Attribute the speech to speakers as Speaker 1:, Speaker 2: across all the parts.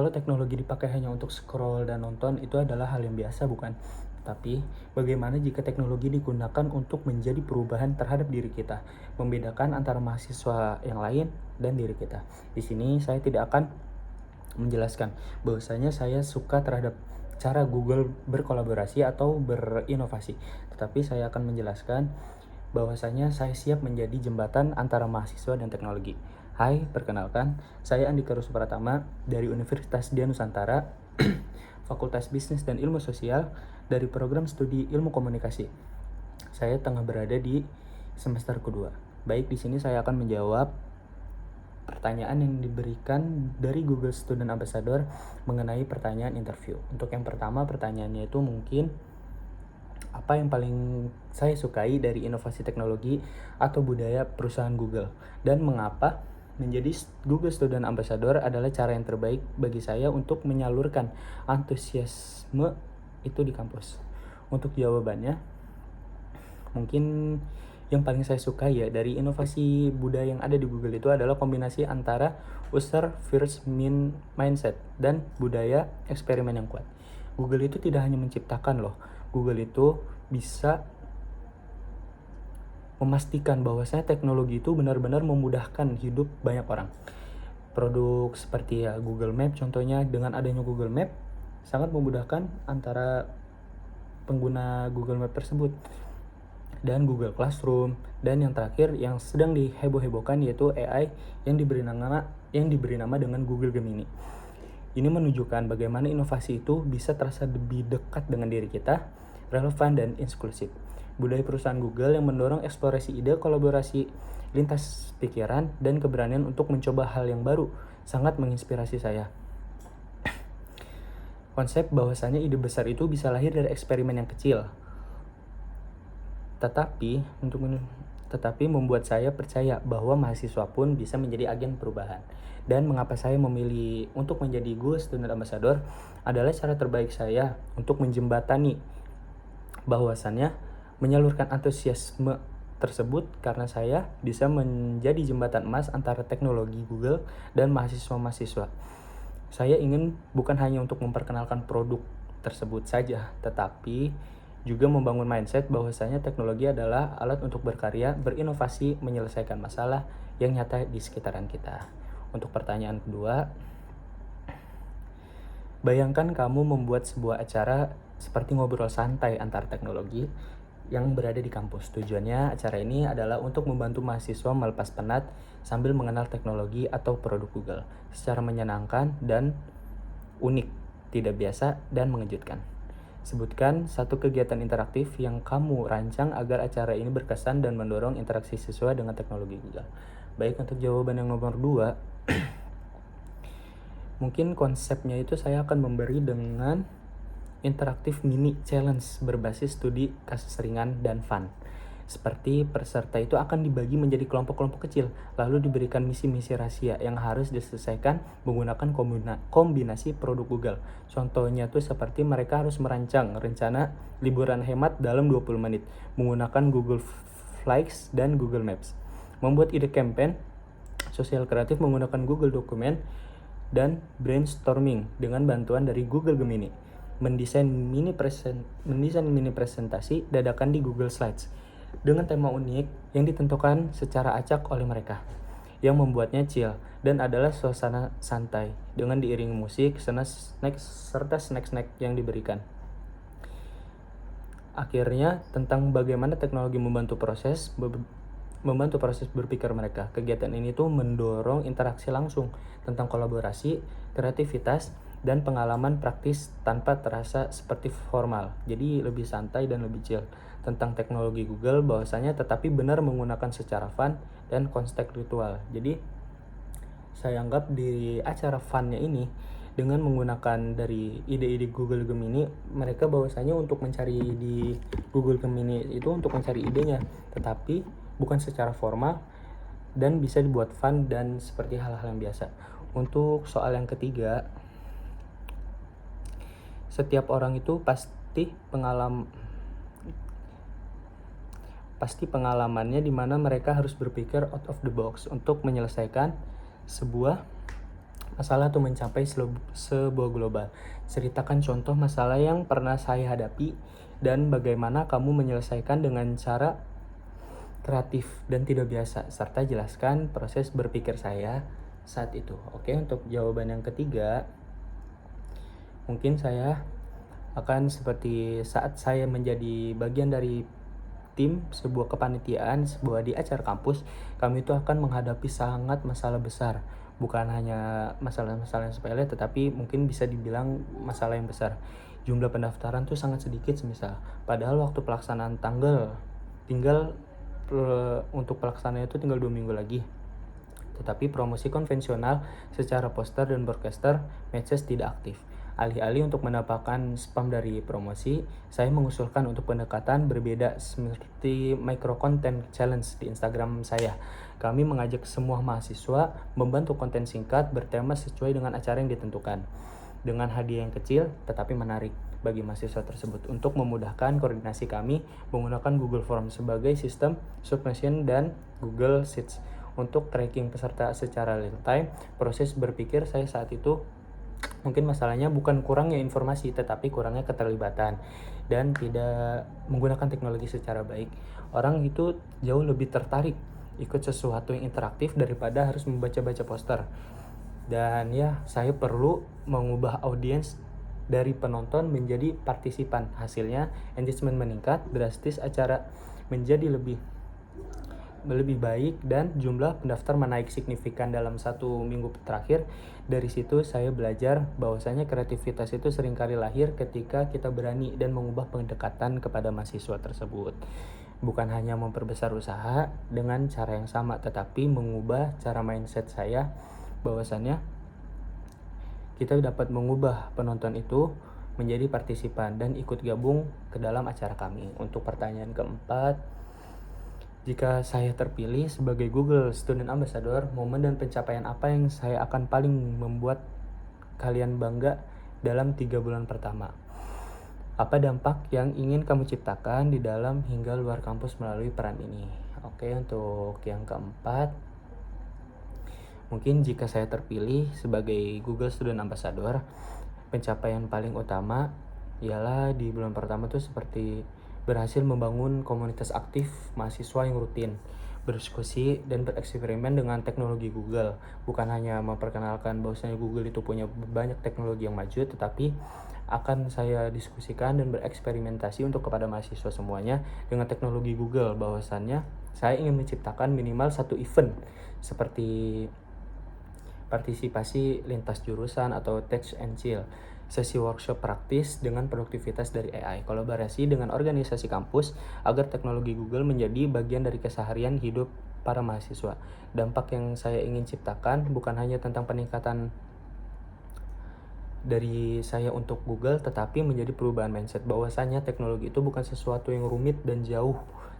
Speaker 1: Kalau teknologi dipakai hanya untuk scroll dan nonton, itu adalah hal yang biasa, bukan? Tapi, bagaimana jika teknologi digunakan untuk menjadi perubahan terhadap diri kita, membedakan antara mahasiswa yang lain dan diri kita? Di sini saya tidak akan menjelaskan bahwasanya saya suka terhadap cara Google berkolaborasi atau berinovasi, tetapi saya akan menjelaskan bahwasanya saya siap menjadi jembatan antara mahasiswa dan teknologi. Hai, perkenalkan, saya Andika Rusupratama dari Universitas Dian Nusantara, Fakultas Bisnis dan Ilmu Sosial dari program studi Ilmu Komunikasi. Saya tengah berada di semester kedua. Baik, di sini saya akan menjawab pertanyaan yang diberikan dari Google Student Ambassador mengenai pertanyaan interview. Untuk yang pertama, pertanyaannya itu mungkin apa yang paling saya sukai dari inovasi teknologi atau budaya perusahaan Google, dan mengapa menjadi Google Student Ambassador adalah cara yang terbaik bagi saya untuk menyalurkan antusiasme itu di kampus. Untuk jawabannya, mungkin yang paling saya suka ya dari inovasi budaya yang ada di Google itu adalah kombinasi antara user first mindset dan budaya eksperimen yang kuat. Google itu tidak hanya menciptakan loh, Google itu bisa memastikan bahwasanya teknologi itu benar-benar memudahkan hidup banyak orang. Produk seperti ya Google Map contohnya, dengan adanya Google Map sangat memudahkan antara pengguna Google Map tersebut, dan Google Classroom, dan yang terakhir yang sedang diheboh-hebohkan yaitu AI yang diberi nama dengan Google Gemini. Ini menunjukkan bagaimana inovasi itu bisa terasa lebih dekat dengan diri kita, relevan dan inklusif. Budaya perusahaan Google yang mendorong eksplorasi ide, kolaborasi lintas pikiran, dan keberanian untuk mencoba hal yang baru sangat menginspirasi saya. Konsep bahwasanya ide besar itu bisa lahir dari eksperimen yang kecil, tetapi membuat saya percaya bahwa mahasiswa pun bisa menjadi agen perubahan. Dan mengapa saya memilih untuk menjadi Google Student Ambassador adalah cara terbaik saya untuk menjembatani bahwasannya menyalurkan antusiasme tersebut, karena saya bisa menjadi jembatan emas antara teknologi Google dan mahasiswa-mahasiswa. Saya ingin bukan hanya untuk memperkenalkan produk tersebut saja, tetapi juga membangun mindset bahwasanya teknologi adalah alat untuk berkarya, berinovasi, menyelesaikan masalah yang nyata di sekitaran kita. Untuk pertanyaan kedua, bayangkan kamu membuat sebuah acara seperti ngobrol santai antar teknologi yang berada di kampus. Tujuannya acara ini adalah untuk membantu mahasiswa melepas penat sambil mengenal teknologi atau produk Google secara menyenangkan dan unik, tidak biasa, dan mengejutkan. Sebutkan satu kegiatan interaktif yang kamu rancang agar acara ini berkesan dan mendorong interaksi siswa dengan teknologi Google. Baik, untuk jawaban yang nomor 2, mungkin konsepnya itu saya akan memberi dengan interaktif mini challenge berbasis studi kasus ringan dan fun. Seperti peserta itu akan dibagi menjadi kelompok-kelompok kecil, lalu diberikan misi-misi rahasia yang harus diselesaikan menggunakan kombinasi produk Google. Contohnya tuh seperti mereka harus merancang rencana liburan hemat dalam 20 menit menggunakan Google Flights dan Google Maps. Membuat ide campaign sosial kreatif menggunakan Google Dokumen, dan brainstorming dengan bantuan dari Google Gemini. Mendesain mini presentasi dadakan di Google Slides dengan tema unik yang ditentukan secara acak oleh mereka, yang membuatnya chill dan adalah suasana santai dengan diiringi musik, serta snack-snack yang diberikan. Akhirnya, tentang bagaimana teknologi membantu proses berpikir mereka. Kegiatan ini tuh mendorong interaksi langsung tentang kolaborasi, kreativitas, dan pengalaman praktis tanpa terasa seperti formal. Jadi lebih santai dan lebih chill tentang teknologi Google bahwasanya, tetapi benar menggunakan secara fun dan konteks ritual. Jadi saya anggap di acara funnya ini dengan menggunakan dari ide-ide Google Gemini, mereka bahwasanya untuk mencari di Google Gemini itu untuk mencari idenya, tetapi bukan secara formal dan bisa dibuat fun dan seperti hal-hal yang biasa. Untuk soal yang ketiga, setiap orang itu pasti pengalamannya di mana mereka harus berpikir out of the box untuk menyelesaikan sebuah masalah atau mencapai sebuah global. Ceritakan contoh masalah yang pernah saya hadapi dan bagaimana kamu menyelesaikan dengan cara kreatif dan tidak biasa, serta jelaskan proses berpikir saya saat itu. Oke, untuk jawaban yang ketiga, mungkin saya akan seperti saat saya menjadi bagian dari tim sebuah kepanitiaan, sebuah di acara kampus, kami itu akan menghadapi sangat masalah besar. Bukan hanya masalah-masalah yang sepele, tetapi mungkin bisa dibilang masalah yang besar. Jumlah pendaftaran tuh sangat sedikit semisal. Padahal waktu pelaksanaan tinggal untuk pelaksanaan itu tinggal 2 minggu lagi. Tetapi promosi konvensional secara poster dan broadcaster message tidak aktif. Alih-alih untuk mendapatkan spam dari promosi, saya mengusulkan untuk pendekatan berbeda seperti micro content challenge di Instagram saya. Kami mengajak semua mahasiswa membantu konten singkat bertema sesuai dengan acara yang ditentukan, dengan hadiah yang kecil tetapi menarik bagi mahasiswa tersebut. Untuk memudahkan koordinasi, kami menggunakan Google Form sebagai sistem submission dan Google Sheets untuk tracking peserta secara real time. Proses berpikir saya saat itu, mungkin masalahnya bukan kurangnya informasi, tetapi kurangnya keterlibatan dan tidak menggunakan teknologi secara baik. Orang itu jauh lebih tertarik ikut sesuatu yang interaktif daripada harus membaca-baca poster. Dan ya, saya perlu mengubah audiens dari penonton menjadi partisipan. Hasilnya, engagement meningkat drastis, acara menjadi lebih baik, dan jumlah pendaftar menaik signifikan dalam 1 minggu terakhir. Dari situ saya belajar bahwasanya kreativitas itu seringkali lahir ketika kita berani dan mengubah pendekatan kepada mahasiswa tersebut. Bukan hanya memperbesar usaha dengan cara yang sama, tetapi mengubah cara mindset saya bahwasannya kita dapat mengubah penonton itu menjadi partisipan dan ikut gabung ke dalam acara kami. Untuk pertanyaan keempat, jika saya terpilih sebagai Google Student Ambassador, momen dan pencapaian apa yang saya akan paling membuat kalian bangga dalam 3 bulan pertama? Apa dampak yang ingin kamu ciptakan di dalam hingga luar kampus melalui peran ini? Oke, untuk yang keempat, mungkin jika saya terpilih sebagai Google Student Ambassador, pencapaian paling utama ialah di bulan pertama tuh seperti berhasil membangun komunitas aktif mahasiswa yang rutin berdiskusi dan bereksperimen dengan teknologi Google. Bukan hanya memperkenalkan bahwasanya Google itu punya banyak teknologi yang maju, tetapi akan saya diskusikan dan bereksperimentasi untuk kepada mahasiswa semuanya dengan teknologi Google. Bahwasannya saya ingin menciptakan minimal 1 event seperti partisipasi lintas jurusan atau Teach and Chill, sesi workshop praktis dengan produktivitas dari AI, kolaborasi dengan organisasi kampus agar teknologi Google menjadi bagian dari keseharian hidup para mahasiswa. Dampak yang saya ingin ciptakan bukan hanya tentang peningkatan dari saya untuk Google, tetapi menjadi perubahan mindset bahwasanya teknologi itu bukan sesuatu yang rumit dan jauh,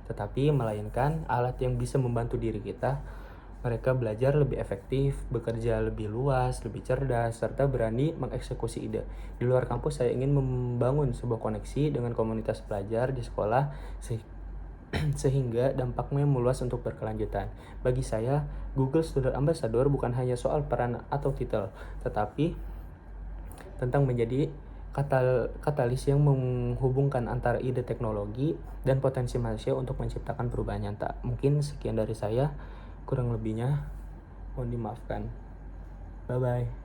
Speaker 1: tetapi melainkan alat yang bisa membantu diri kita mereka belajar lebih efektif, bekerja lebih luas, lebih cerdas, serta berani mengeksekusi ide. Di luar kampus, saya ingin membangun sebuah koneksi dengan komunitas pelajar di sekolah sehingga dampaknya meluas untuk berkelanjutan. Bagi saya, Google Student Ambassador bukan hanya soal peran atau titel, tetapi tentang menjadi katalis yang menghubungkan antara ide teknologi dan potensi manusia untuk menciptakan perubahan nyata. Mungkin sekian dari saya. Kurang lebihnya mohon dimaafkan. Bye bye.